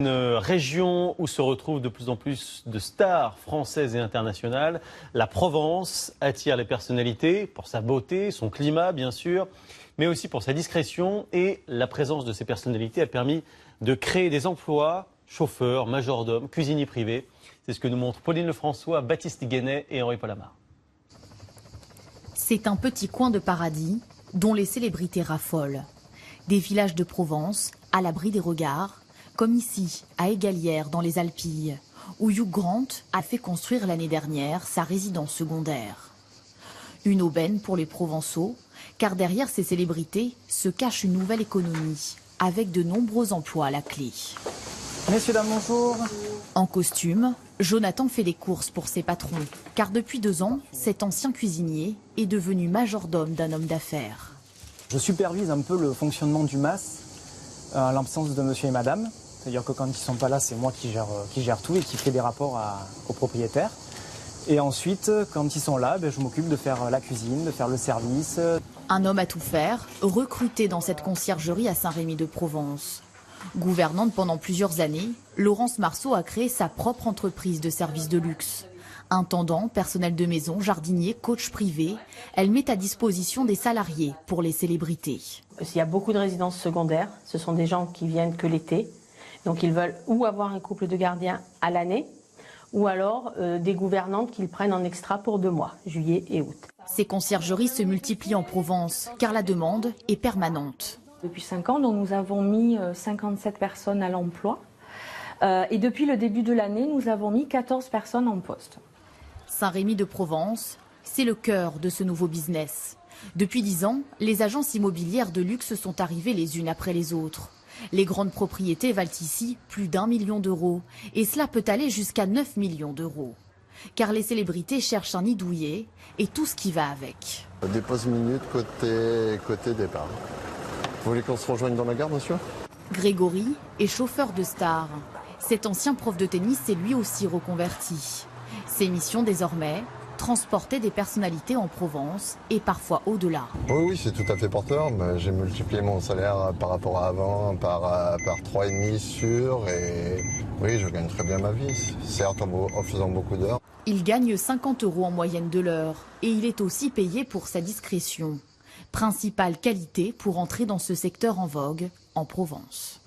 Une région où se retrouvent de plus en plus de stars françaises et internationales. La Provence attire les personnalités pour sa beauté, son climat bien sûr, mais aussi pour sa discrétion. Et la présence de ces personnalités a permis de créer des emplois, chauffeurs, majordomes, cuisiniers privés. C'est ce que nous montrent Pauline Lefrançois, Baptiste Guénet et Henri Palamar. C'est un petit coin de paradis dont les célébrités raffolent. Des villages de Provence à l'abri des regards, comme ici, à Égalières, dans les Alpilles, où Hugh Grant a fait construire l'année dernière sa résidence secondaire. Une aubaine pour les Provençaux, car derrière ces célébrités se cache une nouvelle économie, avec de nombreux emplois à la clé. Messieurs, dames, bonjour. En costume, Jonathan fait les courses pour ses patrons, car depuis 2 ans, cet ancien cuisinier est devenu majordome d'un homme d'affaires. Je supervise un peu le fonctionnement du MAS, à l'absence de monsieur et madame. C'est-à-dire que quand ils ne sont pas là, c'est moi qui gère tout et qui fait des rapports aux propriétaires. Et ensuite, quand ils sont là, je m'occupe de faire la cuisine, de faire le service. Un homme à tout faire, recruté dans cette conciergerie à Saint-Rémy-de-Provence. Gouvernante pendant plusieurs années, Laurence Marceau a créé sa propre entreprise de services de luxe. Intendant, personnel de maison, jardinier, coach privé, elle met à disposition des salariés pour les célébrités. Il y a beaucoup de résidences secondaires, ce sont des gens qui viennent que l'été. Donc ils veulent ou avoir un couple de gardiens à l'année, ou alors des gouvernantes qu'ils prennent en extra pour 2 mois, juillet et août. Ces conciergeries se multiplient en Provence, car la demande est permanente. Depuis 5 ans, donc, nous avons mis 57 personnes à l'emploi. Et depuis le début de l'année, nous avons mis 14 personnes en poste. Saint-Rémy-de-Provence, c'est le cœur de ce nouveau business. Depuis 10 ans, les agences immobilières de luxe sont arrivées les unes après les autres. Les grandes propriétés valent ici plus d'1 million d'euros. Et cela peut aller jusqu'à 9 millions d'euros. Car les célébrités cherchent un nid douillet et tout ce qui va avec. Dépose minute côté départ. Vous voulez qu'on se rejoigne dans la gare, monsieur? Grégory est chauffeur de star. Cet ancien prof de tennis s'est lui aussi reconverti. Ses missions désormais, transporter des personnalités en Provence et parfois au-delà. Oui, c'est tout à fait porteur. J'ai multiplié mon salaire par rapport à avant par 3,5 sûr et oui, je gagne très bien ma vie. Certes, en faisant beaucoup d'heures. Il gagne 50 € en moyenne de l'heure et il est aussi payé pour sa discrétion. Principale qualité pour entrer dans ce secteur en vogue en Provence.